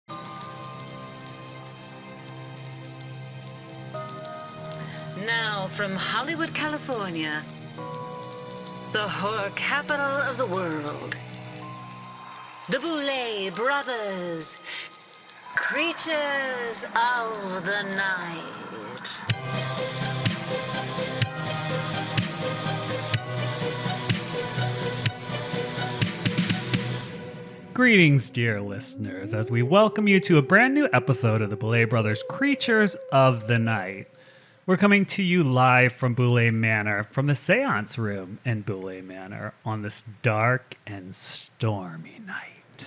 Now from Hollywood, California, the horror capital of the world, the Boulet Brothers, creatures of the night. Greetings, dear listeners, as we welcome you to a brand new episode of the Boulet Brothers Creatures of the Night. We're coming to you live from Boulet Manor, from the seance room in Boulet Manor, on this dark and stormy night.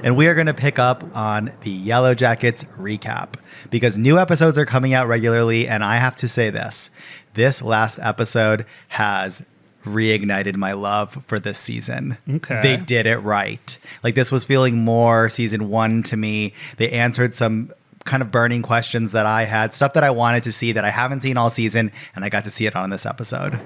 And we are going to pick up on the Yellow Jackets recap because new episodes are coming out regularly. And I have to say this last episode has reignited my love for this season. Okay. They did it right. Like, this was feeling more season one to me. They answered some kind of burning questions that I had, stuff that I wanted to see that I haven't seen all season, and I got to see it on this episode.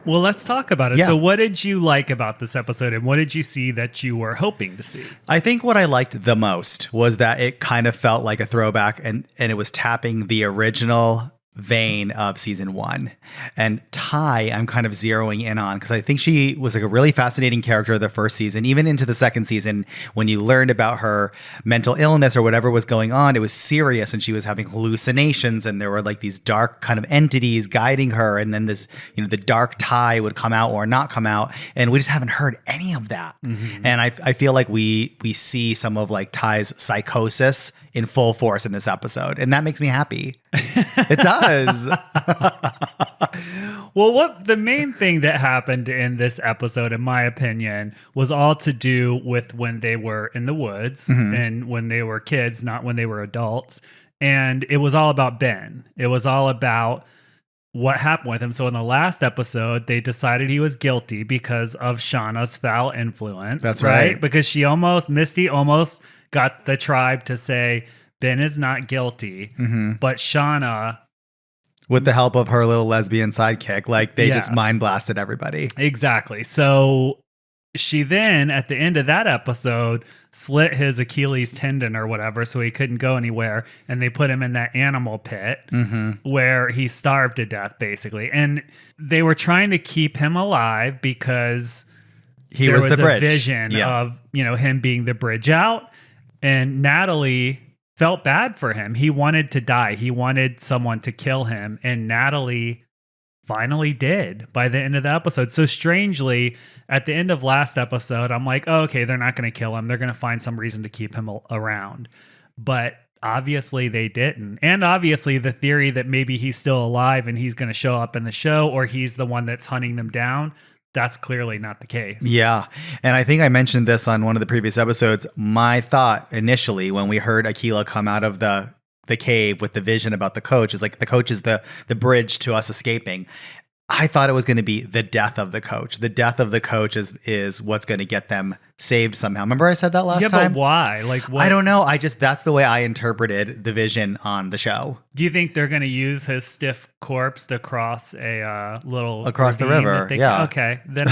Well, let's talk about it. Yeah. So what did you like about this episode, and what did you see that you were hoping to see? I think what I liked the most was that it kind of felt like a throwback, and it was tapping the original vein of season one. And Ty, I'm kind of zeroing in on because I think she was like a really fascinating character the first season, even into the second season. When you learned about her mental illness or whatever was going on, it was serious and she was having hallucinations and there were like these dark kind of entities guiding her. And then this, the dark Ty would come out or not come out. And we just haven't heard any of that. Mm-hmm. And I feel like we see some of like Ty's psychosis in full force in this episode. And that makes me happy. It does. Well, the main thing that happened in this episode, in my opinion, was all to do with when they were in the woods and when they were kids, not when they were adults. And it was all about Ben. It was all about what happened with him. So in the last episode, they decided he was guilty because of Shauna's foul influence. That's right. Because Misty almost got the tribe to say Ben is not guilty, but Shauna, with the help of her little lesbian sidekick, like they just mind blasted everybody. Exactly. So she then, at the end of that episode, slit his Achilles tendon or whatever, so he couldn't go anywhere. And they put him in that animal pit where he starved to death, basically. And they were trying to keep him alive because he was the bridge. A vision of, him being the bridge out. And Natalie felt bad for him. He wanted to die. He wanted someone to kill him. And Natalie finally did by the end of the episode. So strangely, at the end of last episode, I'm like, oh, okay, they're not going to kill him. They're going to find some reason to keep him around. But obviously they didn't. And obviously the theory that maybe he's still alive and he's going to show up in the show, or he's the one that's hunting them down, that's clearly not the case. Yeah. And I think I mentioned this on one of the previous episodes. My thought initially when we heard Akilah come out of the cave with the vision about the coach is like the coach is the bridge to us escaping. I thought it was going to be the death of the coach. The death of the coach is what's going to get them saved somehow. Remember I said that last time? Yeah, but why? Like, what? I don't know. That's the way I interpreted the vision on the show. Do you think they're going to use his stiff corpse to cross a little across the river? Yeah. Okay. Then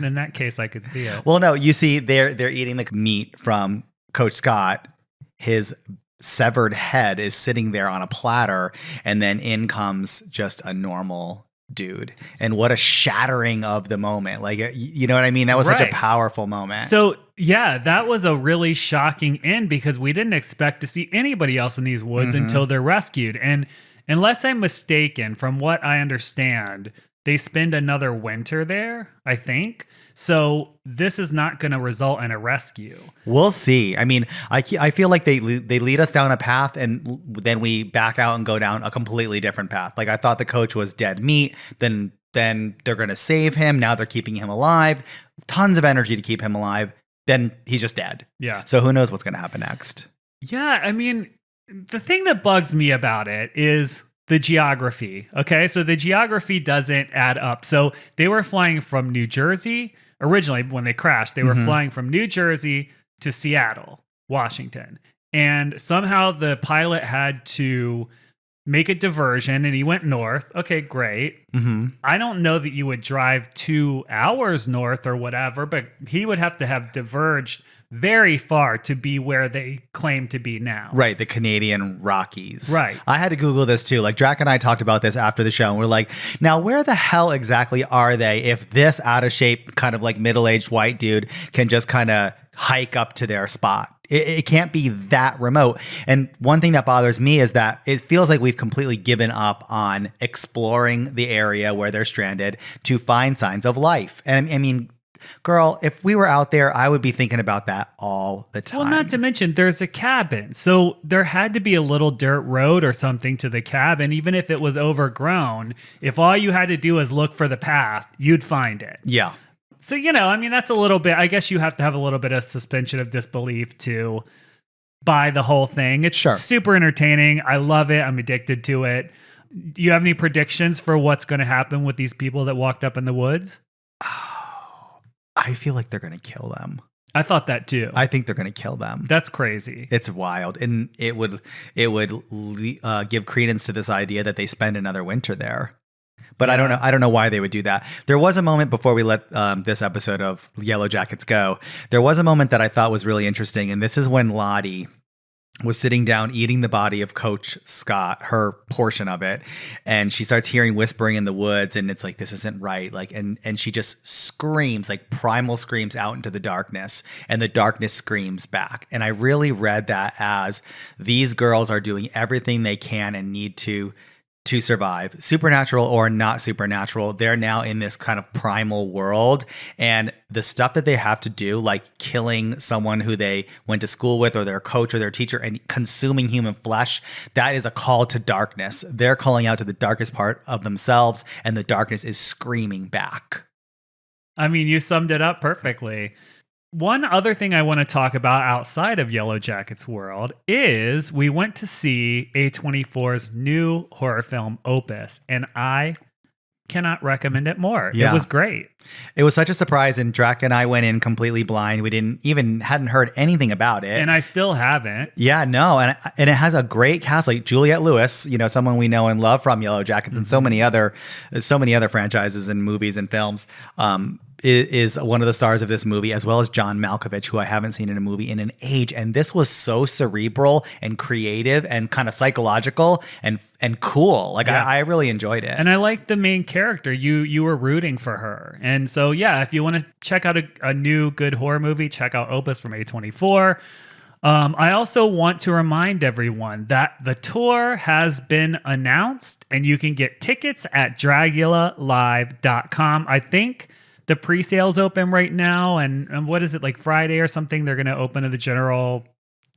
in that case, I could see it. Well, no. You see, they're eating the meat from Coach Scott. His severed head is sitting there on a platter, and then in comes just a normal dude. And what a shattering of the moment. Like, you know what I mean? That was such a powerful moment. So yeah, that was a really shocking end because we didn't expect to see anybody else in these woods until they're rescued. And unless I'm mistaken, from what I understand, they spend another winter there, I think. So this is not going to result in a rescue. We'll see. I mean, I feel like they lead us down a path and then we back out and go down a completely different path. Like I thought the coach was dead meat. Then they're going to save him. Now they're keeping him alive. Tons of energy to keep him alive. Then he's just dead. Yeah. So who knows what's going to happen next? Yeah. I mean, the thing that bugs me about it is the geography. Okay. So the geography doesn't add up. So they were flying from New Jersey. Originally, when they crashed, they were flying from New Jersey to Seattle, Washington. And somehow the pilot had to make a diversion, and he went north. Okay, great. Mm-hmm. I don't know that you would drive 2 hours north or whatever, but he would have to have diverged very far to be where they claim to be now. Right, the Canadian Rockies. Right. I had to Google this too. Like Drac and I talked about this after the show, and we're like, now where the hell exactly are they if this out of shape kind of like middle-aged white dude can just kind of hike up to their spot? It can't be that remote. And one thing that bothers me is that it feels like we've completely given up on exploring the area where they're stranded to find signs of life. And I mean, girl, if we were out there, I would be thinking about that all the time. Well, not to mention there's a cabin. So there had to be a little dirt road or something to the cabin, even if it was overgrown. If all you had to do was look for the path, you'd find it. Yeah. So, I mean, that's a little bit, I guess you have to have a little bit of suspension of disbelief to buy the whole thing. It's super entertaining. I love it. I'm addicted to it. Do you have any predictions for what's going to happen with these people that walked up in the woods? Oh, I feel like they're going to kill them. I thought that too. I think they're going to kill them. That's crazy. It's wild. And it would give credence to this idea that they spend another winter there. But I don't know why they would do that. There was a moment before we let this episode of Yellow Jackets go. There was a moment that I thought was really interesting. And this is when Lottie was sitting down eating the body of Coach Scott, her portion of it. And she starts hearing whispering in the woods. And it's like, this isn't right. Like, and she just screams, like primal screams out into the darkness. And the darkness screams back. And I really read that as these girls are doing everything they can and need to survive, supernatural or not supernatural. They're now in this kind of primal world, and the stuff that they have to do, like killing someone who they went to school with or their coach or their teacher and consuming human flesh, that is a call to darkness. They're calling out to the darkest part of themselves, and the darkness is screaming back. I mean, you summed it up perfectly. One other thing I want to talk about outside of Yellow Jackets world is we went to see A24's new horror film Opus, and I cannot recommend it more. Yeah. It was great. It was such a surprise, and Drac and I went in completely blind. We hadn't heard anything about it. And I still haven't. Yeah, no. And it has a great cast, like Juliette Lewis, someone we know and love from Yellow Jackets and so many other franchises and movies and films. Is one of the stars of this movie, as well as John Malkovich, who I haven't seen in a movie in an age. And this was so cerebral and creative and kind of psychological and cool. Like, I really enjoyed it. And I liked the main character. You were rooting for her. And so, yeah, if you want to check out a new good horror movie, check out Opus from A24. I also want to remind everyone that the tour has been announced and you can get tickets at dragulalive.com. I think the pre-sale's open right now, and what is it, like Friday or something? They're going to open to the general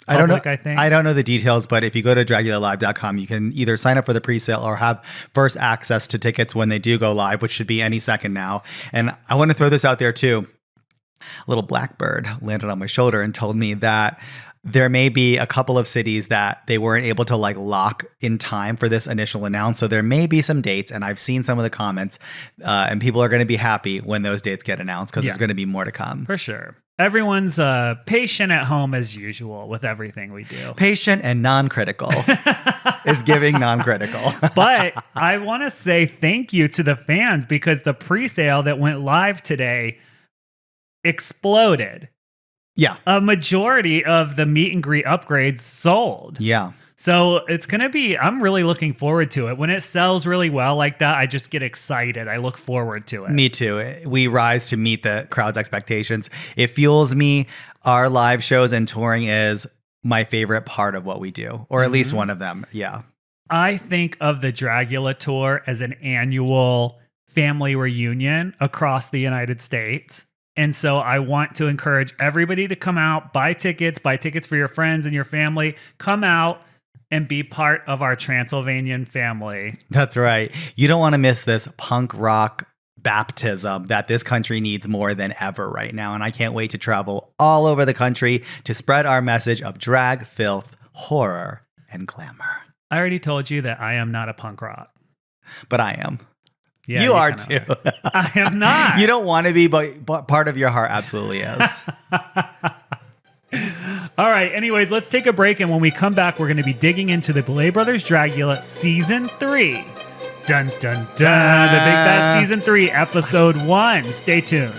public, I think. I don't know the details, but if you go to dragulalive.com, you can either sign up for the pre-sale or have first access to tickets when they do go live, which should be any second now. And I want to throw this out there too. A little blackbird landed on my shoulder and told me that there may be a couple of cities that they weren't able to lock in time for this initial announce. So there may be some dates, and I've seen some of the comments, and people are going to be happy when those dates get announced because there's going to be more to come. For sure. Everyone's patient at home as usual with everything we do. Patient and non-critical. It's giving non-critical. But I want to say thank you to the fans because the pre-sale that went live today exploded. Yeah. A majority of the meet and greet upgrades sold. Yeah. So it's going to be, I'm really looking forward to it. When it sells really well like that, I just get excited. I look forward to it. Me too. We rise to meet the crowd's expectations. It fuels me. Our live shows and touring is my favorite part of what we do, or at least one of them. Yeah. I think of the Dragula tour as an annual family reunion across the United States. And so I want to encourage everybody to come out, buy tickets for your friends and your family. Come out and be part of our Transylvanian family. That's right. You don't want to miss this punk rock baptism that this country needs more than ever right now. And I can't wait to travel all over the country to spread our message of drag, filth, horror, and glamour. I already told you that I am not a punk rock. But I am. Yeah, you are too. I am not. You don't want to be, but part of your heart absolutely is. All right. Anyways, let's take a break. And when we come back, we're going to be digging into the Boulet Brothers Dragula Season 3. Dun, dun, dun. The Big Bad Season 3, Episode 1. Stay tuned.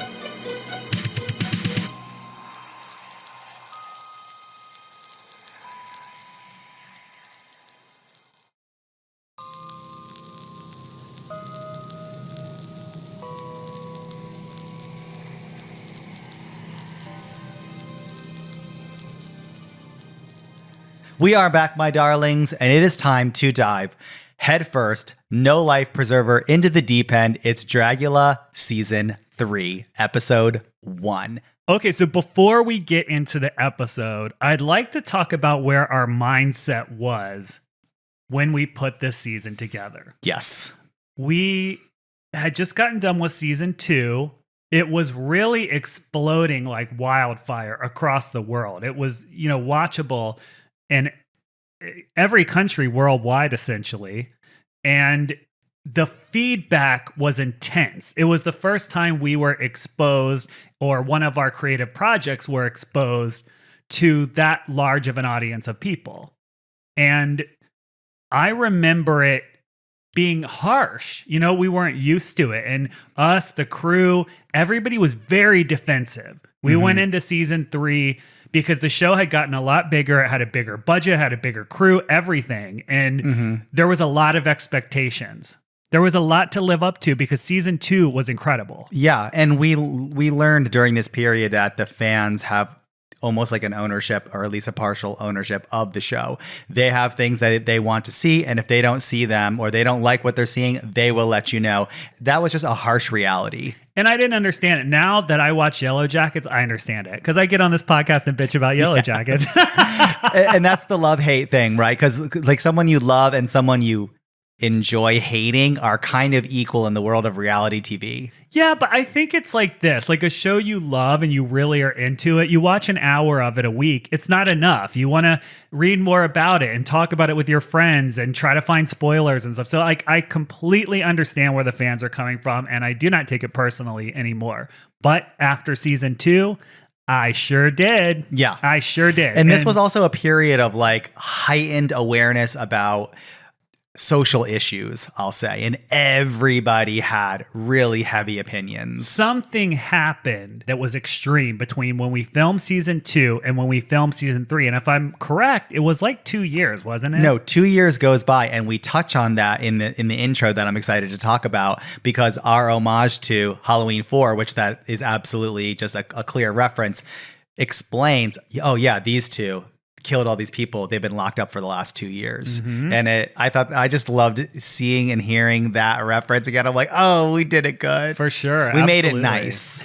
We are back, my darlings, and it is time to dive headfirst, no life preserver, into the deep end. It's Dragula Season 3, Episode 1. Okay, so before we get into the episode, I'd like to talk about where our mindset was when we put this season together. Yes. We had just gotten done with Season 2. It was really exploding like wildfire across the world. It was, watchable in every country worldwide, essentially. And the feedback was intense. It was the first time we were exposed, or one of our creative projects were exposed to that large of an audience of people. And I remember it being harsh. We weren't used to it. And us, the crew, everybody was very defensive. We went into Season 3 because the show had gotten a lot bigger. It had a bigger budget, had a bigger crew, everything. And there was a lot of expectations. There was a lot to live up to because Season 2 was incredible. Yeah, and we learned during this period that the fans have almost like an ownership, or at least a partial ownership of the show. They have things that they want to see, and if they don't see them or they don't like what they're seeing, they will let you know. That was just a harsh reality. And I didn't understand it. Now that I watch Yellow Jackets, I understand it. Because I get on this podcast and bitch about Yellow Jackets. And that's the love-hate thing, right? Because like someone you love and someone you enjoy hating are kind of equal in the world of reality TV. Yeah, but I think it's like this, like a show you love and you really are into it. You watch an hour of it a week. It's not enough. You want to read more about it and talk about it with your friends and try to find spoilers and stuff. So like, I completely understand where the fans are coming from, and I do not take it personally anymore. But after Season 2, I sure did. Yeah. I sure did. And this was also a period of like heightened awareness about social issues, I'll say, and everybody had really heavy opinions. Something happened that was extreme between when we filmed Season 2 and when we filmed Season 3. And if I'm correct, it was like 2 years, wasn't it? No, 2 years goes by, and we touch on that in the intro that I'm excited to talk about, because our homage to Halloween 4, which that is absolutely just a clear reference, explains, oh yeah, these two killed all these people. They've been locked up for the last 2 years. And I just loved seeing and hearing that reference again. I'm like, oh, we did it good. For sure. We made it Absolutely. nice.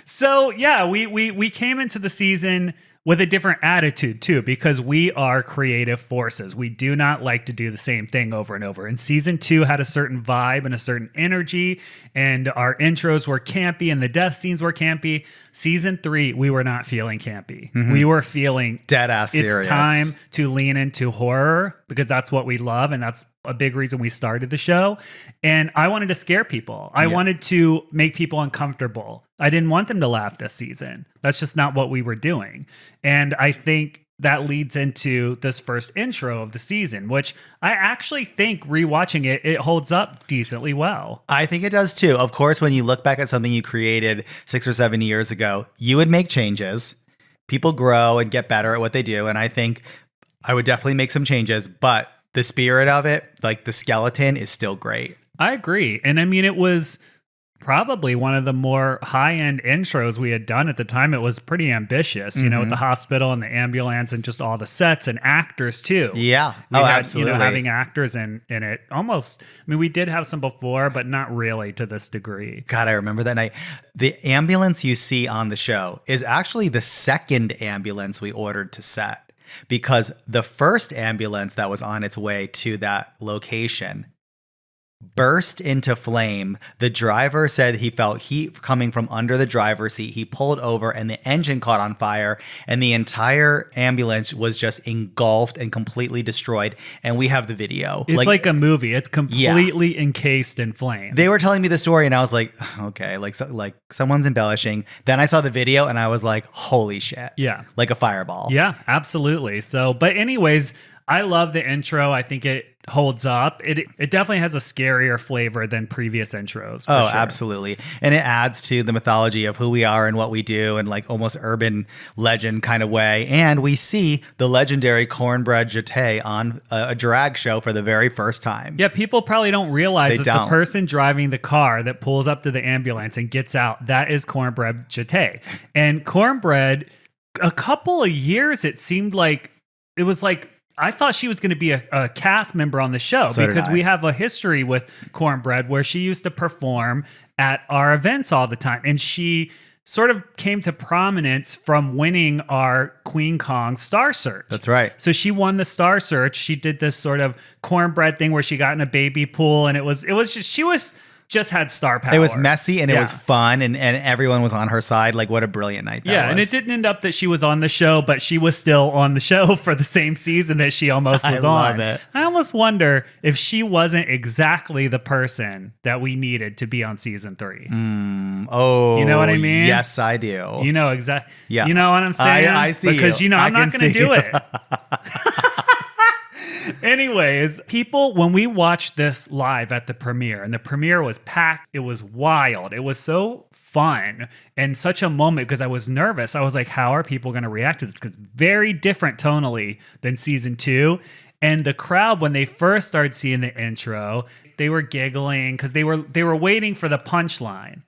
So yeah, we came into the season with a different attitude too, because we are creative forces. We do not like to do the same thing over and over. And Season 2 had a certain vibe and a certain energy, and our intros were campy and the death scenes were campy. Season 3, we were not feeling campy. We were feeling dead ass serious. It's time to lean into horror, because that's what we love, and that's a big reason we started the show. And I wanted to scare people. I wanted to make people uncomfortable. I didn't want them to laugh this season. That's just not what we were doing. And I think that leads into this first intro of the season, which I actually think rewatching it holds up decently well. I think it does too. Of course, when you look back at something you created 6 or 7 years ago, you would make changes. People grow and get better at what they do. And I think I would definitely make some changes, but the spirit of it, like the skeleton, is still great. I agree. And I mean, it was probably one of the more high-end intros we had done at the time. It was pretty ambitious, with the hospital and the ambulance and just all the sets and actors too. Yeah. Absolutely. Having actors in it almost, we did have some before, but not really to this degree. God, I remember that night. The ambulance you see on the show is actually the second ambulance we ordered to set, because the first ambulance that was on its way to that location burst into flame. The driver said he felt heat coming from under the driver's seat. He pulled over and the engine caught on fire and the entire ambulance was just engulfed and completely destroyed. And we have the video. It's like a movie. It's completely encased in flames. They were telling me the story and I was like, okay, like someone's embellishing. Then I saw the video and I was like, holy shit. Yeah. Like a fireball. Yeah, absolutely. So, but anyways, I love the intro. I think it holds up. It definitely has a scarier flavor than previous intros. Oh, sure. Absolutely. And it adds to the mythology of who we are and what we do and like almost urban legend kind of way. And we see the legendary Cornbread Jeté on a drag show for the very first time. Yeah, people probably don't realize that the person driving the car that pulls up to the ambulance and gets out, that is Cornbread Jeté. And Cornbread, a couple of years, it seemed like, it was like, I thought she was going to be a cast member on the show because we have a history with Cornbread where she used to perform at our events all the time. And she sort of came to prominence from winning our Queen Kong Star Search. That's right. So she won the Star Search. She did this sort of Cornbread thing where she got in a baby pool and it was just, she was just had star power. It was messy and it was fun and everyone was on her side. Like what a brilliant night that was. And it didn't end up that she was on the show, but she was still on the show for the same season that she almost was on. I love it. I almost wonder if she wasn't exactly the person that we needed to be on season 3. Oh, you know what I mean? Yes, I do. You know exactly. Yeah. You know what I'm saying? I see because I'm not going to do it. Anyways, people, when we watched this live at the premiere, and the premiere was packed, it was wild. It was so fun and such a moment because I was nervous. I was like, how are people going to react to this? Because very different tonally than season 2. And the crowd, when they first started seeing the intro, they were giggling because they were waiting for the punchline,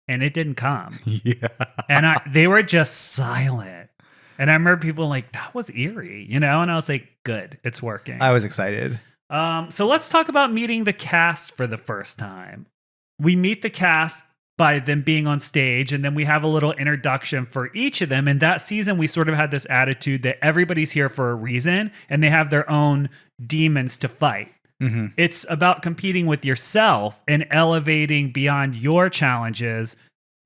and it didn't come. Yeah. And they were just silent. And I remember people like, that was eerie, you know? And I was like, good, it's working. I was excited. So let's talk about meeting the cast for the first time. We meet the cast by them being on stage, and then we have a little introduction for each of them. And that season, we sort of had this attitude that everybody's here for a reason, and they have their own demons to fight. Mm-hmm. It's about competing with yourself and elevating beyond your challenges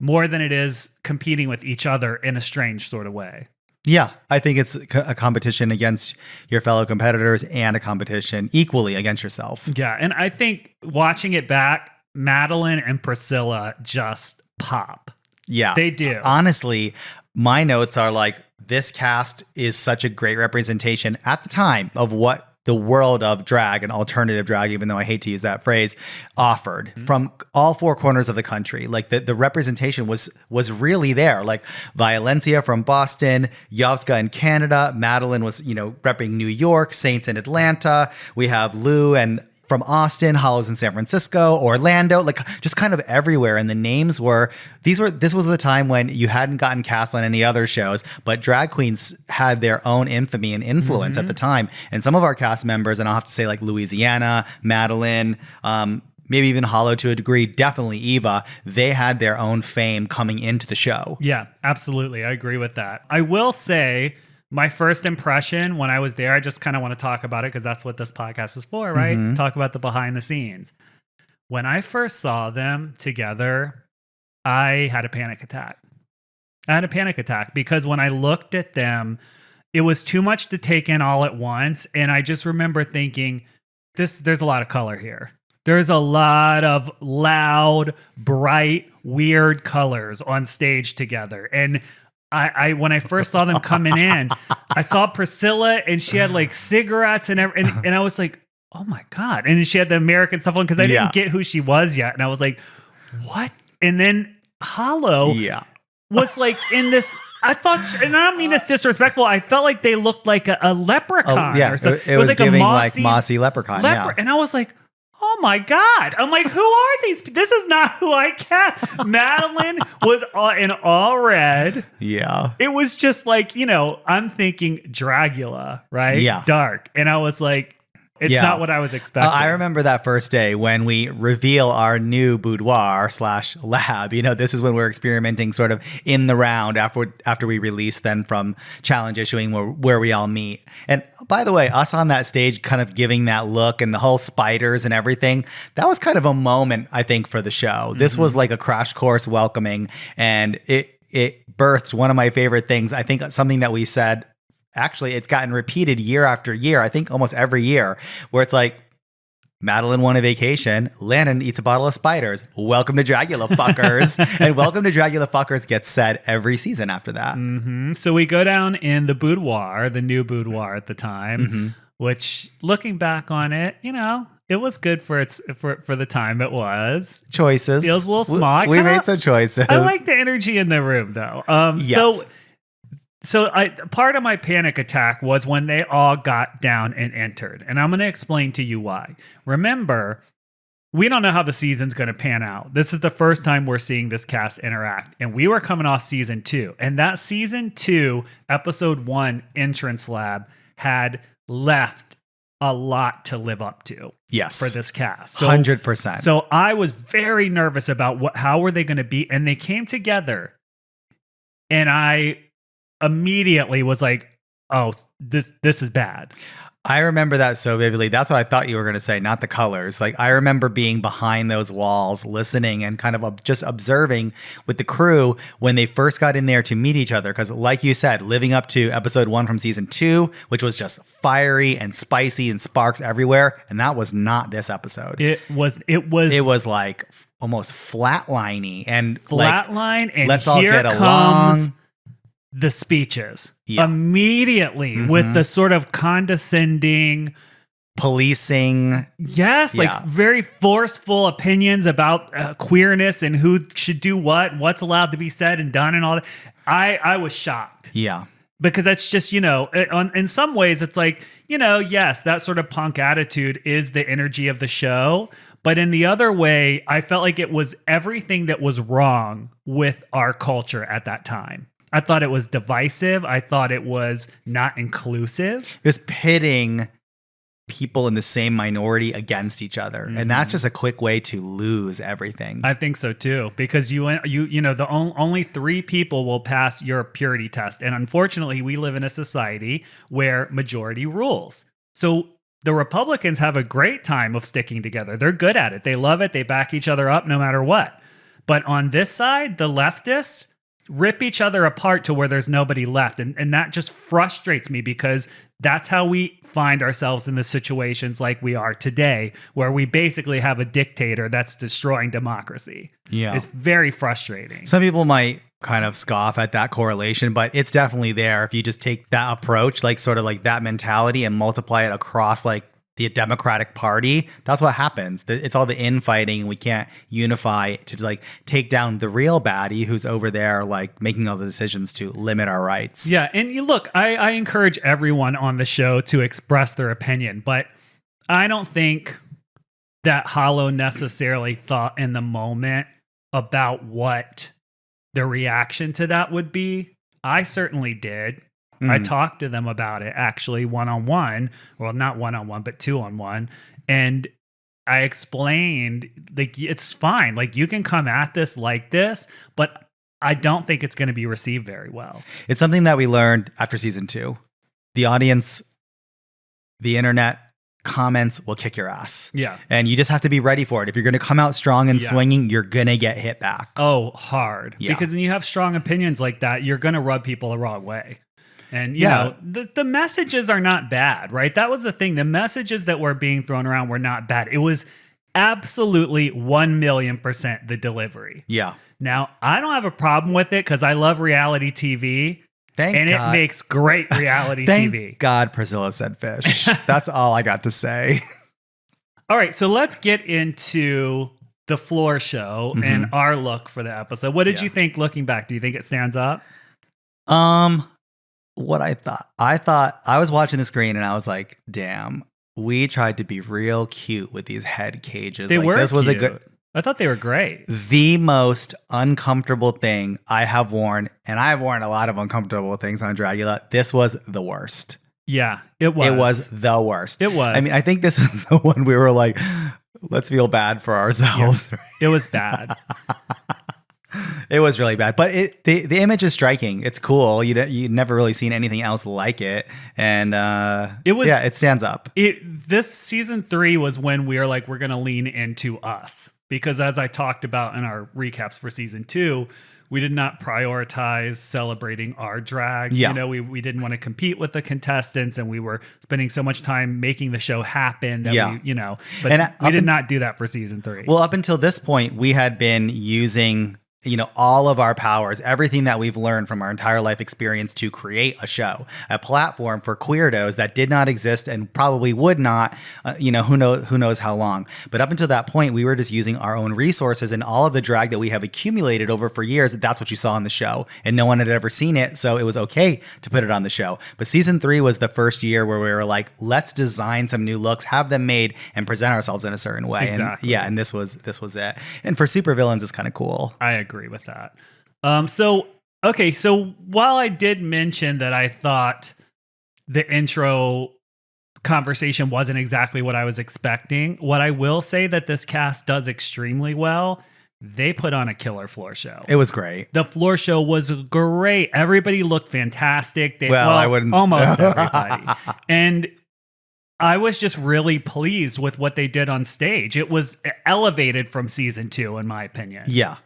more than it is competing with each other in a strange sort of way. Yeah, I think it's a competition against your fellow competitors and a competition equally against yourself. Yeah, and I think watching it back, Madeline and Priscilla just pop. Yeah, they do. Honestly, my notes are like, this cast is such a great representation at the time of what the world of drag and alternative drag, even though I hate to use that phrase, offered from all 4 corners of the country. Like the representation was really there. Like Violencia from Boston, Yovska in Canada, Madeline was, repping New York, Saints in Atlanta. We have Lou and from Austin, Hollows in San Francisco, Orlando, like just kind of everywhere. And the names this was the time when you hadn't gotten cast on any other shows, but drag queens had their own infamy and influence at the time. And some of our cast members, and I'll have to say like Louisiana, Madeline, maybe even Hollow to a degree, definitely Eva, they had their own fame coming into the show. Yeah, absolutely. I agree with that. I will say, my first impression when I was there, I just kind of want to talk about it because that's what this podcast is for, right? To talk about the behind the scenes. When I first saw them together, I had a panic attack. Because when I looked at them, it was too much to take in all at once. And I just remember thinking, there's a lot of color here. There's a lot of loud, bright, weird colors on stage together. And I when I first saw them coming in, I saw Priscilla and she had like cigarettes and I was like, oh my God. And then she had the American stuff on because I didn't get who she was yet. And I was like, what? And then Hollow was like in this, I thought, and I don't mean this disrespectful, I felt like they looked like a leprechaun or something. It was like giving like mossy leprechaun. And I was like, oh my God. I'm like, who are these? This is not who I cast. Madeline was in all red. Yeah. It was just like, I'm thinking Dragula, right? Yeah. Dark. And I was like, It's not what I was expecting. I remember that first day when we reveal our new boudoir / lab. You know, this is when we're experimenting sort of in the round after we release then from challenge issuing where we all meet. And by the way, us on that stage kind of giving that look and the whole spiders and everything, that was kind of a moment, I think, for the show. This was like a crash course welcoming, and it birthed one of my favorite things. I think something that we said, actually, it's gotten repeated year after year. I think almost every year, where it's like, Madeline won a vacation. Landon eats a bottle of spiders. Welcome to Dragula, fuckers. And welcome to Dragula, fuckers gets said every season after that. Mm-hmm. So we go down in the boudoir, the new boudoir at the time, which, looking back on it, you know, it was good for the time it was. Choices. Feels a little small. We made some choices. I like the energy in the room, though. Yes. So part of my panic attack was when they all got down and entered. And I'm going to explain to you why. Remember, we don't know how the season's going to pan out. This is the first time we're seeing this cast interact. And we were coming off season 2. And that season 2, episode 1 entrance lab had left a lot to live up to. Yes. For this cast. So, 100%. So I was very nervous about how were they going to be. And they came together. And I immediately was like, oh, this is bad. I remember that so vividly. That's what I thought you were going to say, not the colors. Like, I remember being behind those walls, listening and kind of just observing with the crew when they first got in there to meet each other. Because like you said, living up to episode 1 from season 2, which was just fiery and spicy and sparks everywhere. And that was not this episode. It was like almost flatliney and flatline. And let's all get along. The speeches immediately with the sort of condescending policing. Yes, like very forceful opinions about queerness and who should do what, and what's allowed to be said and done and all that. I was shocked. Yeah. Because that's just, you know, in some ways it's like, you know, yes, that sort of punk attitude is the energy of the show. But in the other way, I felt like it was everything that was wrong with our culture at that time. I thought it was divisive. I thought it was not inclusive. It was pitting people in the same minority against each other. And that's just a quick way to lose everything. I think so too, because you know, the only 3 people will pass your purity test. And unfortunately, we live in a society where majority rules. So the Republicans have a great time of sticking together. They're good at it. They love it. They back each other up no matter what. But on this side, the leftists rip each other apart to where there's nobody left. And that just frustrates me because that's how we find ourselves in the situations like we are today, where we basically have a dictator that's destroying democracy. Yeah. It's very frustrating. Some people might kind of scoff at that correlation, but it's definitely there. If you just take that approach, like sort of like that mentality and multiply it across like the Democratic Party, that's what happens. It's all the infighting, and we can't unify to like take down the real baddie who's over there like making all the decisions to limit our rights. Yeah, and you look, I encourage everyone on the show to express their opinion, but I don't think that Hollow necessarily thought in the moment about what the reaction to that would be. I certainly did. I talked to them about it actually one-on-one. Well, not one-on-one, but 2-on-1. And I explained, like, it's fine. Like, you can come at this like this, but I don't think it's going to be received very well. It's something that we learned after season 2. The audience, the internet, comments will kick your ass. Yeah. And you just have to be ready for it. If you're going to come out strong and swinging, you're going to get hit back. Oh, hard. Yeah. Because when you have strong opinions like that, you're going to rub people the wrong way. And, you know, the messages are not bad, right? That was the thing. The messages that were being thrown around were not bad. It was absolutely 1,000,000% the delivery. Yeah. Now, I don't have a problem with it because I love reality TV. Thank God. It makes great reality Thank TV. God Priscilla said fish. That's all I got to say. All right, so let's get into the floor show and our look for the episode. What did you think looking back? Do you think it stands up? What I thought I was watching the screen and I was like, damn, we tried to be real cute with these head cages. They like, were this was cute. a good. I thought they were great. The most uncomfortable thing I have worn, and I have worn a lot of uncomfortable things on Dragula. This was the worst. Yeah, it was. It was the worst. It was. I mean, I think this is the one we were like, let's feel bad for ourselves. Yeah, it was bad. It was really bad, but the image is striking. It's cool. You never really seen anything else like it, and it stands up. This season 3 was when we were like, we're going to lean into us, because as I talked about in our recaps for season 2, we did not prioritize celebrating our drag. Yeah. You know, we didn't want to compete with the contestants, and we were spending so much time making the show happen that we did not do that for season 3. Well, up until this point, we had been using all of our powers, everything that we've learned from our entire life experience to create a show, a platform for queerdos that did not exist and probably would not, who knows how long. But up until that point, we were just using our own resources and all of the drag that we have accumulated over for years. That's what you saw on the show, and no one had ever seen it. So it was okay to put it on the show. But season 3 was the first year where we were like, let's design some new looks, have them made, and present ourselves in a certain way. Exactly. And this was it. And for supervillains, it's kind of cool. I agree with that. So while I did mention that I thought the intro conversation wasn't exactly what I was expecting, what I will say that this cast does extremely well, they put on a killer floor show. It was great. The floor show was great. Everybody looked fantastic. I wouldn't. Almost everybody. And I was just really pleased with what they did on stage. It was elevated from season 2, in my opinion. Yeah.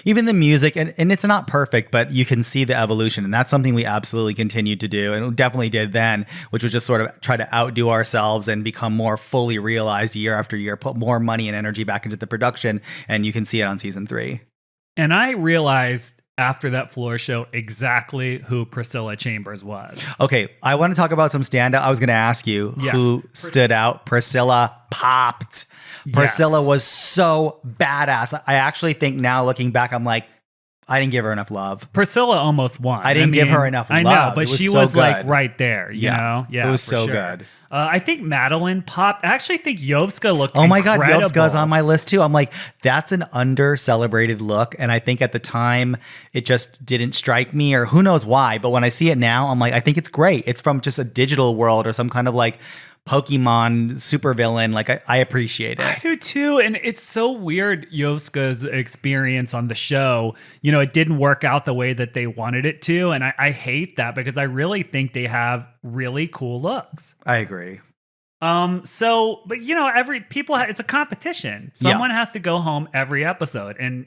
Even the music, and it's not perfect, but you can see the evolution. And that's something we absolutely continued to do, and definitely did then, which was just sort of try to outdo ourselves and become more fully realized year after year, put more money and energy back into the production. And you can see it on season 3. And I realized after that floor show exactly who Priscilla Chambers was. Okay, I want to talk about some standout. I was going to ask you who stood out. Priscilla popped. Priscilla was so badass. I actually think now, looking back, I'm like, I didn't give her enough love. Priscilla almost won. I didn't give her enough love. I know, but she was so like right there, you know? Yeah, it was so sure. good. I think Madeline popped. I actually think Yovska looked Oh my God, incredible. Yovska's on my list too. I'm like, that's an under-celebrated look. And I think at the time, it just didn't strike me, or who knows why. But when I see it now, I'm like, I think it's great. It's from just a digital world or some kind of like Pokemon supervillain. Like, I appreciate it. I do too. And it's so weird, Yovska's experience on the show. You know, it didn't work out the way that they wanted it to. And I hate that, because I really think they have really cool looks. I agree. But it's a competition. Someone has to go home every episode, and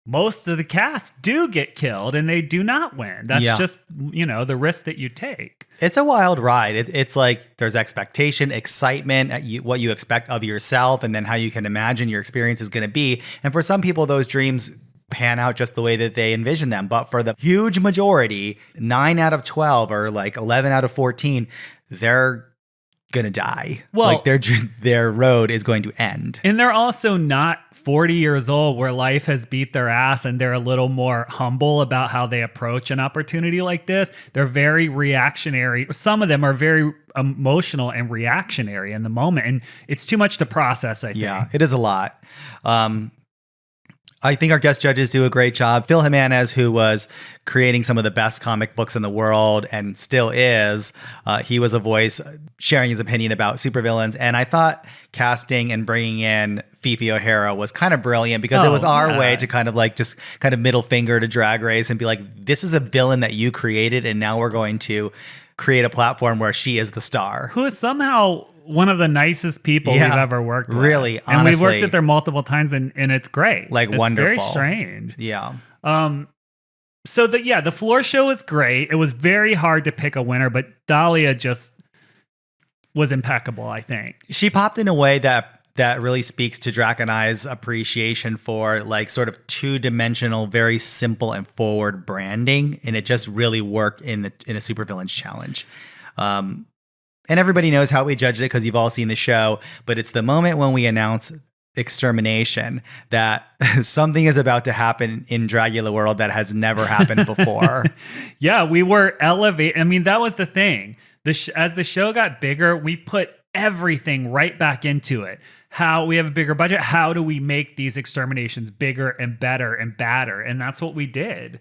most of the cast do get killed and they do not win. That's just, the risk that you take. It's a wild ride. It's like there's expectation, excitement, what you expect of yourself, and then how you can imagine your experience is going to be. And for some people, those dreams pan out just the way that they envision them. But for the huge majority, 9 out of 12 or like 11 out of 14, they're gonna die. Well, like their road is going to end. And they're also not 40 years old where life has beat their ass and they're a little more humble about how they approach an opportunity like this. They're very reactionary. Some of them are very emotional and reactionary in the moment, and it's too much to process, I think. Yeah, it is a lot. I think our guest judges do a great job. Phil Jimenez, who was creating some of the best comic books in the world and still is, he was a voice sharing his opinion about supervillains. And I thought casting and bringing in Fifi O'Hara was kind of brilliant, because it was our way to kind of like just kind of middle finger to Drag Race and be like, this is a villain that you created, and now we're going to create a platform where she is the star. Who is somehow one of the nicest people we've ever worked with. Really, honestly. And we've worked with her multiple times, and it's great. Like, it's wonderful. Very strange. Yeah. So the floor show was great. It was very hard to pick a winner, but Dahlia just was impeccable, I think. She popped in a way that really speaks to Drac and I's appreciation for like sort of two-dimensional, very simple and forward branding. And it just really worked in a supervillains challenge. And everybody knows how we judged it, because you've all seen the show, but it's the moment when we announce extermination that something is about to happen in Dragula world that has never happened before. Yeah, we were elevated. I mean, that was the thing. As the show got bigger, we put everything right back into it. How we have a bigger budget. How do we make these exterminations bigger and better and badder? And that's what we did.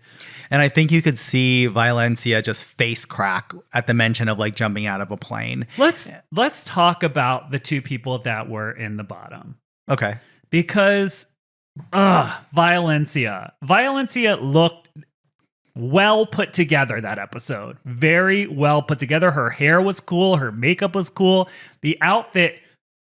And I think you could see Violencia just face crack at the mention of like jumping out of a plane. Let's talk about the two people that were in the bottom. Okay. Because Violencia looked well put together that episode. Very well put together. Her hair was cool. Her makeup was cool. The outfit,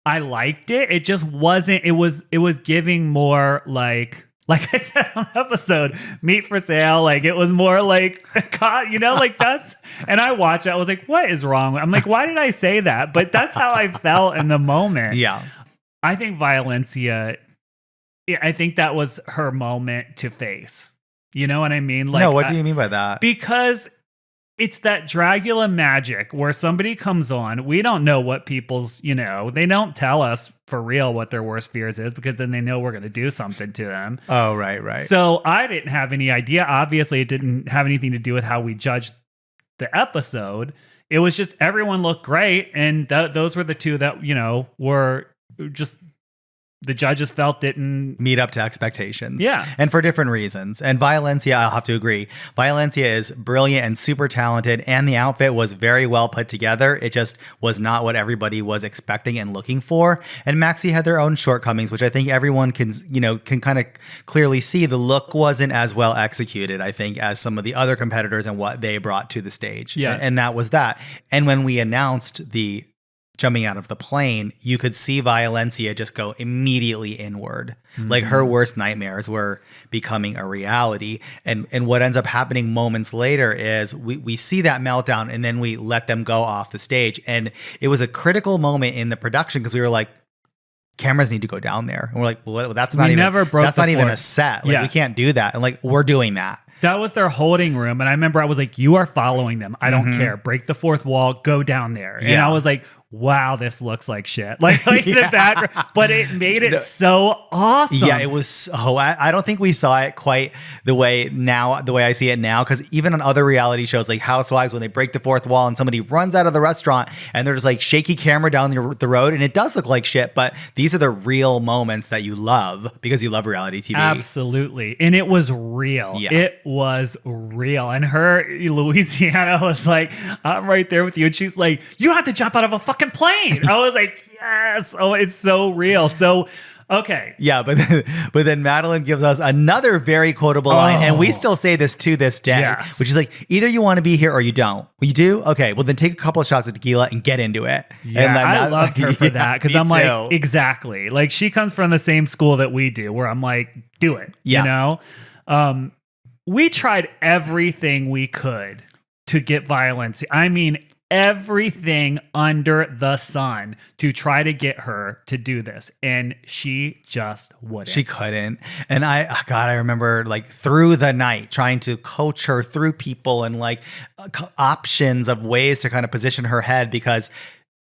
I liked it. It just wasn't, it was giving more like I said on the episode, meat for sale. Like it was more like, like that's, and I watched it. I was like, what is wrong? I'm like, why did I say that? But that's how I felt in the moment. Yeah. I think Violencia, I think that was her moment to face. You know what I mean? Like, no, what do you mean by that? Because it's that Dragula magic where somebody comes on. We don't know what people's, they don't tell us for real what their worst fears is because then they know we're going to do something to them. Oh, right. So I didn't have any idea. Obviously, it didn't have anything to do with how we judged the episode. It was just everyone looked great. And those were the two that, were just the judges felt didn't meet up to expectations. Yeah. And for different reasons. And Violencia, I'll have to agree. Violencia is brilliant and super talented, and the outfit was very well put together. It just was not what everybody was expecting and looking for. And Maxi had their own shortcomings, which I think everyone can kind of clearly see. The look wasn't as well executed, I think, as some of the other competitors and what they brought to the stage. Yeah. And that was that. And when we announced the jumping out of the plane, you could see Violencia just go immediately inward. Mm-hmm. Like her worst nightmares were becoming a reality. And what ends up happening moments later is we see that meltdown and then we let them go off the stage. And it was a critical moment in the production because we were like, cameras need to go down there. And we're like, well, that's not even a set. Like we can't do that. And like, we're doing that. That was their holding room. And I remember I was like, you are following them. I don't care. Break the fourth wall. Go down there. And I was like, wow, this looks like shit. Like the background. But it made it so awesome. Yeah, it was so... I don't think we saw it quite the way I see it now. Because even on other reality shows like Housewives, when they break the fourth wall and somebody runs out of the restaurant and they're just like shaky camera down the road. And it does look like shit. But these are the real moments that you love because you love reality TV. Absolutely. And it was real. Yeah. It was real. And Louisiana was like, I'm right there with you. And she's like, you have to jump out of a fucking plane. I was like, yes. Oh, it's so real. So, okay. Yeah, but then Madeline gives us another very quotable line, and we still say this to this day, which is like, either you want to be here or you don't. Well, you do? Okay, well then take a couple of shots of tequila and get into it. Yeah, and I loved her for that because I'm too. like, exactly. Like she comes from the same school that we do, where I'm like, do it. Yeah. We tried everything we could to get violence. I mean, everything under the sun to try to get her to do this. And she just wouldn't. She couldn't. And I remember like through the night trying to coach her through people and like options of ways to kind of position her head, because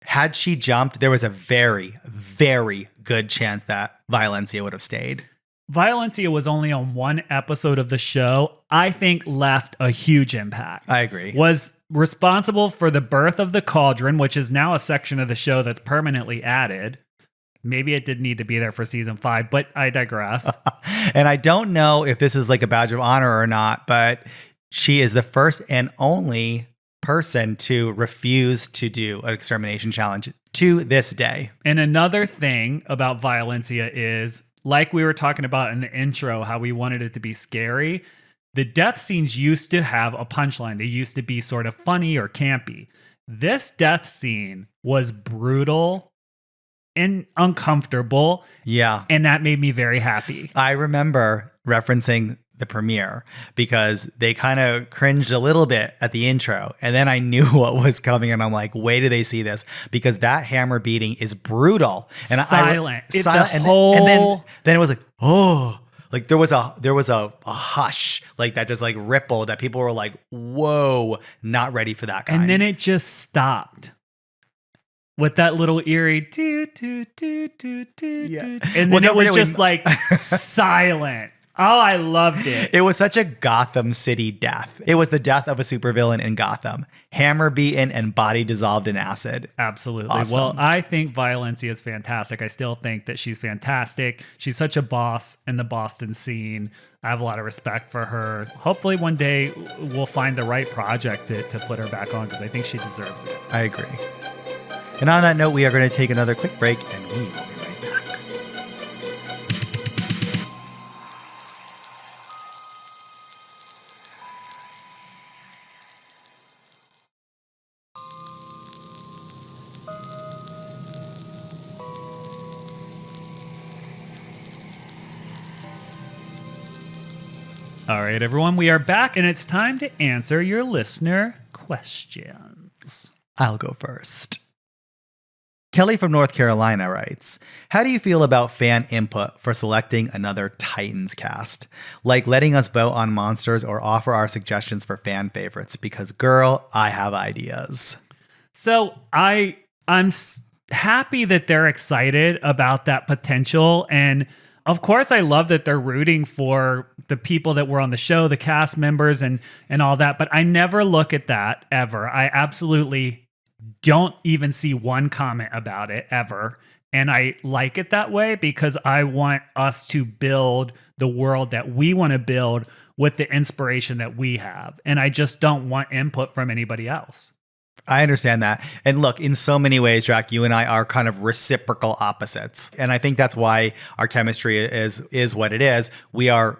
had she jumped, there was a very, very good chance that Violencia would have stayed. Violencia was only on one episode of the show. I think left a huge impact. I agree. Was responsible for the birth of the cauldron, which is now a section of the show that's permanently added. Maybe it didn't need to be there for season 5, but I digress. And I don't know if this is like a badge of honor or not, but she is the first and only person to refuse to do an extermination challenge to this day. And another thing about Violencia is, like we were talking about in the intro, how we wanted it to be scary. The death scenes used to have a punchline. They used to be sort of funny or campy. This death scene was brutal and uncomfortable. Yeah. And that made me very happy. I remember referencing the premiere because they kind of cringed a little bit at the intro. And then I knew what was coming. And I'm like, wait till they see this, because that hammer beating is brutal. And silent. Silent. And then it was like, oh, like there was a hush like that, just like ripple that people were like, whoa, not ready for that kind. And then it just stopped with that little eerie do, do, do, do, do, yeah. and then it was just like silent. Oh, I loved it. It was such a Gotham City death. It was the death of a supervillain in Gotham. Hammer beaten and body dissolved in acid. Absolutely. Awesome. Well, I think Violencia is fantastic. I still think that she's fantastic. She's such a boss in the Boston scene. I have a lot of respect for her. Hopefully one day we'll find the right project to put her back on because I think she deserves it. I agree. And on that note, we are going to take another quick break and we will be right back. All right, everyone, we are back and it's time to answer your listener questions. I'll go first. Kelly from North Carolina writes, how do you feel about fan input for selecting another Titans cast? Like letting us vote on monsters or offer our suggestions for fan favorites? Because, girl, I have ideas. So I'm happy that they're excited about that potential. And of course, I love that they're rooting for the people that were on the show, the cast members and all that. But I never look at that ever. I absolutely don't even see one comment about it ever. And I like it that way because I want us to build the world that we want to build with the inspiration that we have. And I just don't want input from anybody else. I understand that. And look, in so many ways, Drac, you and I are kind of reciprocal opposites. And I think that's why our chemistry is what it is. We are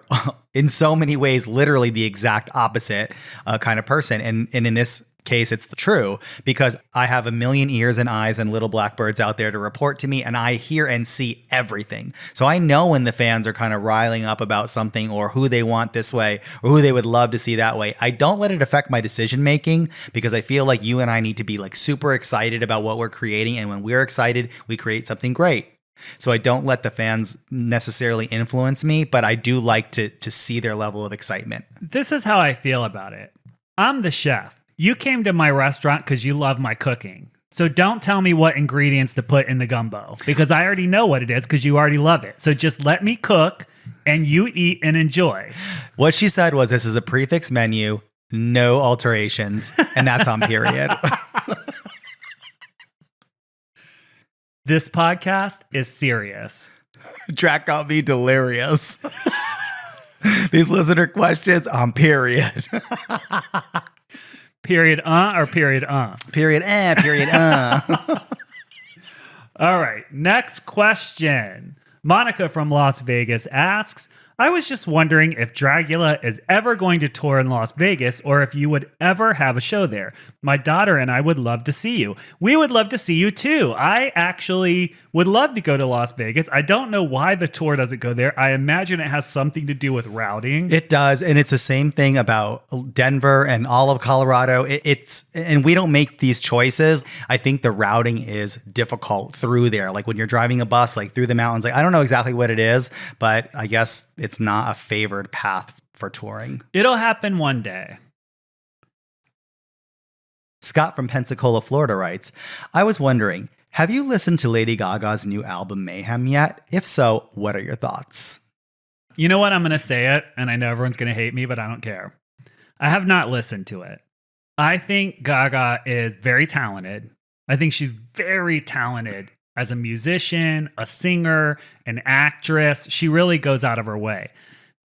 in so many ways, literally the exact opposite kind of person. And in this case, it's true because I have a million ears and eyes and little blackbirds out there to report to me, and I hear and see everything. So I know when the fans are kind of riling up about something or who they want this way or who they would love to see that way. I don't let it affect my decision making because I feel like you and I need to be like super excited about what we're creating, and when we're excited, we create something great. So I don't let the fans necessarily influence me, but I do like to see their level of excitement. This is how I feel about it. I'm the chef. You came to my restaurant because you love my cooking. So don't tell me what ingredients to put in the gumbo because I already know what it is because you already love it. So just let me cook and you eat and enjoy. What she said was this is a prefix menu, no alterations, and that's on period. This podcast is serious. Drac got me delirious. These listener questions on period. Period or period Period period All right, next question. Monica from Las Vegas asks, I was just wondering if Dragula is ever going to tour in Las Vegas or if you would ever have a show there. My daughter and I would love to see you. We would love to see you too. I actually would love to go to Las Vegas. I don't know why the tour doesn't go there. I imagine it has something to do with routing. It does. And it's the same thing about Denver and all of Colorado. And we don't make these choices. I think the routing is difficult through there. Like when you're driving a bus, like through the mountains, like I don't know exactly what it is, but I guess it's not a favored path for touring. It'll happen one day. Scott from Pensacola, Florida writes, I was wondering, have you listened to Lady Gaga's new album Mayhem yet? If so, what are your thoughts? You know what? I'm going to say it, and I know everyone's going to hate me, but I don't care. I have not listened to it. I think Gaga is very talented. I think she's very talented as a musician, a singer, an actress. She really goes out of her way.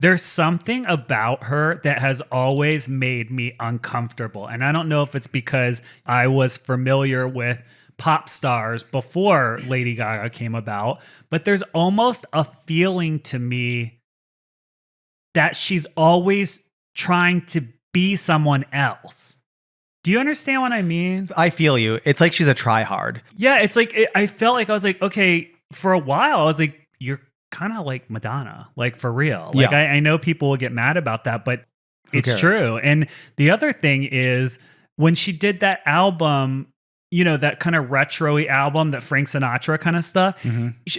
There's something about her that has always made me uncomfortable. And I don't know if it's because I was familiar with pop stars before Lady Gaga came about, but there's almost a feeling to me that she's always trying to be someone else. Do you understand what I mean? I feel you. It's like she's a try-hard. Yeah, it's like, I felt like I was like, okay, for a while, I was like, you're kind of like Madonna, like for real. Like Yeah. I know people will get mad about that, but it's true. And the other thing is when she did that album, you know, that kind of retro-y album, that Frank Sinatra kind of stuff,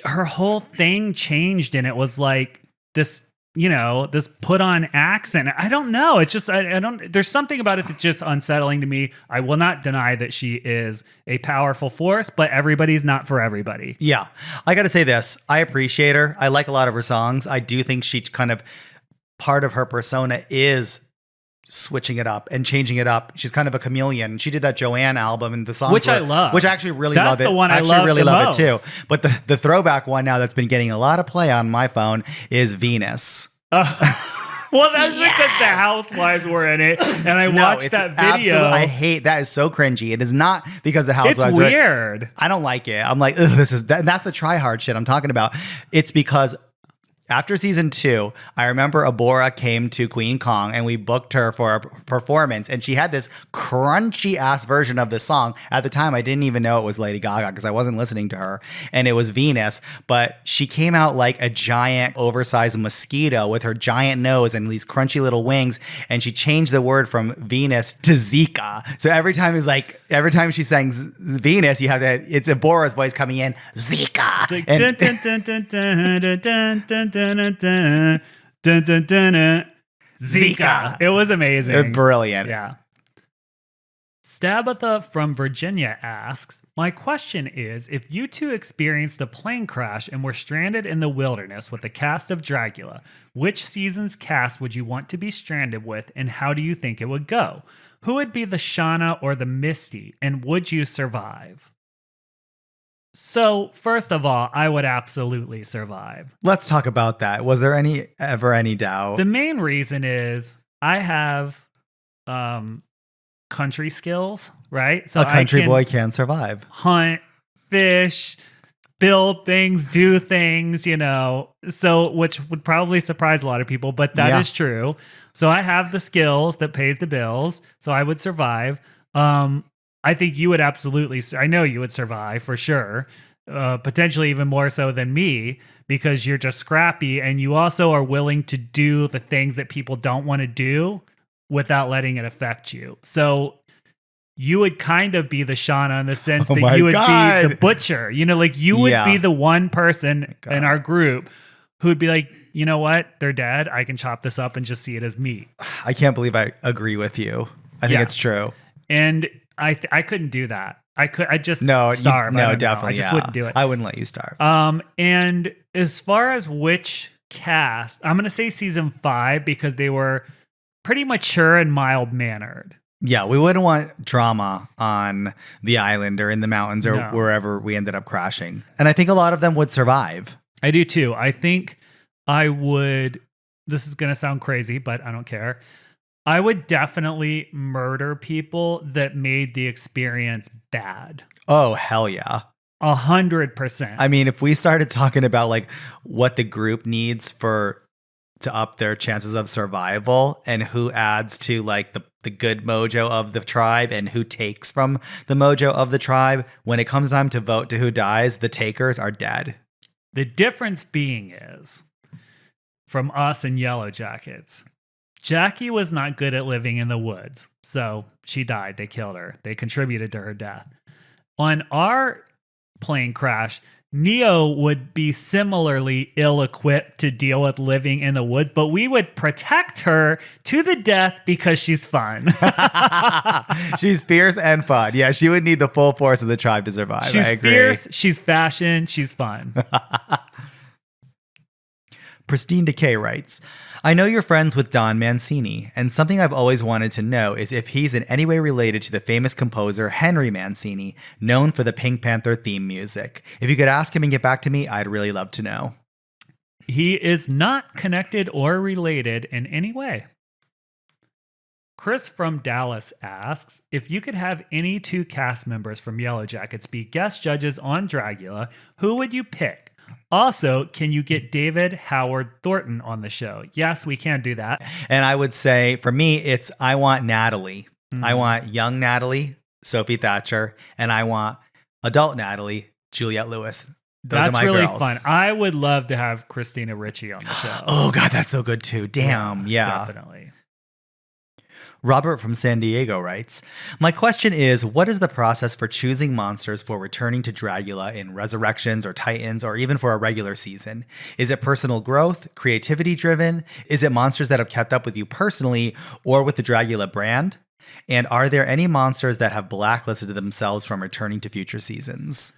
her whole thing changed and it was like this, you know, this put on accent. I don't know. It's just, I don't, there's something about it that's just unsettling to me. I will not deny that she is a powerful force, but everybody's not for everybody. Yeah. I got to say this. I appreciate her. I like a lot of her songs. I do think she kind of part of her persona is switching it up and changing it up. She's kind of a chameleon. She did that Joanne album and the songs, which I love, which I actually really that's love it. The one I actually really love most. it too. But the throwback one now that's been getting a lot of play on my phone is Venus. Well, that's because the housewives were in it, and I watched that video. I hate that. Is so cringy. It is not because the housewives. It's weird. I don't like it. I'm like, ugh, this is that's the try hard shit I'm talking about. It's because after season 2, I remember Abora came to Queen Kong and we booked her for a performance, and she had this crunchy ass version of the song. At the time, I didn't even know it was Lady Gaga because I wasn't listening to her, and it was Venus, but she came out like a giant oversized mosquito with her giant nose and these crunchy little wings, and she changed the word from Venus to Zika. So every time she sang Venus, you have to, it's Abora's voice coming in, Zika. Like, And- Zika. It was amazing. Brilliant. Yeah. Stabatha from Virginia asks, my question is, if you two experienced a plane crash and were stranded in the wilderness with the cast of Dragula, which season's cast would you want to be stranded with, and how do you think it would go? Who would be the Shauna or the Misty, and would you survive? So, first of all, I would absolutely survive. Let's talk about that. Was there ever any doubt? The main reason is I have country skills, right? So a country I can boy can survive. hunt, fish, build things, do things, so which would probably surprise a lot of people, but that is true. So I have the skills that pays the bills, so I would survive. I think you would absolutely, I know you would survive for sure, potentially even more so than me, because you're just scrappy and you also are willing to do the things that people don't want to do without letting it affect you. So you would kind of be the Shauna in the sense that you would be the butcher. You would be the one person in our group who would be like, you know what? They're dead. I can chop this up and just see it as meat. I can't believe I agree with you. I think it's true. And I couldn't do that. I just I starve. definitely. I just wouldn't do it. I wouldn't let you starve. And as far as which cast, I'm going to say season 5 because they were pretty mature and mild mannered. Yeah, we wouldn't want drama on the island or in the mountains or wherever we ended up crashing. And I think a lot of them would survive. I do too. I think I would, this is going to sound crazy, but I don't care. I would definitely murder people that made the experience bad. Oh, hell yeah. 100%. I mean, if we started talking about like what the group needs to up their chances of survival and who adds to like the good mojo of the tribe and who takes from the mojo of the tribe, when it comes time to vote to who dies, the takers are dead. The difference being is, from us and Yellow Jackets, Jackie was not good at living in the woods, so she died. They killed her. They contributed to her death. On our plane crash, Neo would be similarly ill-equipped to deal with living in the woods, but we would protect her to the death because she's fun. She's fierce and fun. Yeah, she would need the full force of the tribe to survive. She's I agree. fierce, she's fashion, she's fun. Pristine Decay writes, I know you're friends with Don Mancini, and something I've always wanted to know is if he's in any way related to the famous composer Henry Mancini, known for the Pink Panther theme music. If you could ask him and get back to me, I'd really love to know. He is not connected or related in any way. Chris from Dallas asks, if you could have any 2 cast members from Yellow Jackets be guest judges on Dragula, who would you pick? Also, can you get David Howard Thornton on the show? Yes, we can do that. And I would say, for me, I want Natalie. Mm-hmm. I want young Natalie, Sophie Thatcher, and I want adult Natalie, Juliette Lewis. Those are my really girls. fun. I would love to have Christina Ricci on the show. Oh, God, that's so good, too. Damn, yeah. Definitely. Robert from San Diego writes, my question is, what is the process for choosing monsters for returning to Dragula in Resurrections or Titans or even for a regular season? Is it personal growth, creativity driven? Is it monsters that have kept up with you personally or with the Dragula brand? And are there any monsters that have blacklisted themselves from returning to future seasons?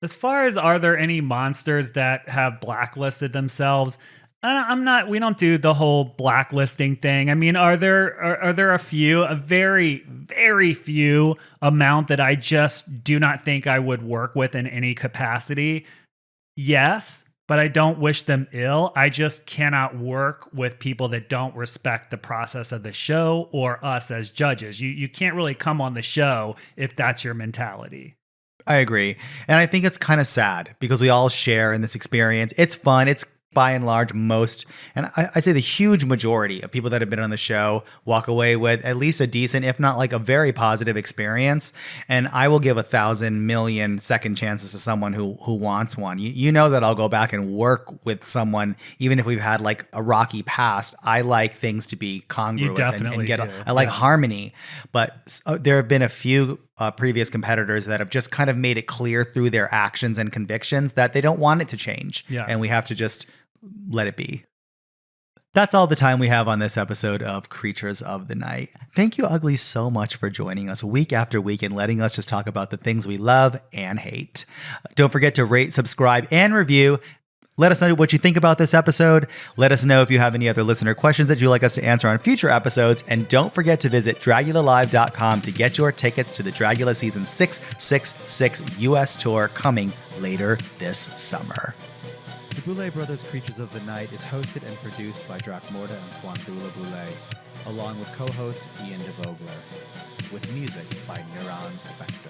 As far as are there any monsters that have blacklisted themselves, I'm not. We don't do the whole blacklisting thing. I mean, are there a very few amount that I just do not think I would work with in any capacity? Yes, but I don't wish them ill. I just cannot work with people that don't respect the process of the show or us as judges. You can't really come on the show if that's your mentality. I agree. And I think it's kind of sad because we all share in this experience. It's fun. It's by and large, most, and I say the huge majority of people that have been on the show walk away with at least a decent, if not like a very positive experience. And I will give 1,000 million second chances to someone who wants one. You know that I'll go back and work with someone, even if we've had like a rocky past. I like things to be congruous and get, I like harmony. But there have been a few previous competitors that have just kind of made it clear through their actions and convictions that they don't want it to change. Yeah. And we have to just let it be. That's all the time we have on this episode of Creatures of the Night. Thank you, Uglies, so much for joining us week after week and letting us just talk about the things we love and hate. Don't forget to rate, subscribe, and review. Let us know what you think about this episode. Let us know if you have any other listener questions that you'd like us to answer on future episodes. And don't forget to visit dragulalive.com to get your tickets to the Dragula Season 666 US tour coming later this summer. The Boulet Brothers Creatures of the Night is hosted and produced by Glamour and Swantula Boulet, along with co-host Ian DeVogler, with music by Neuron Spectre.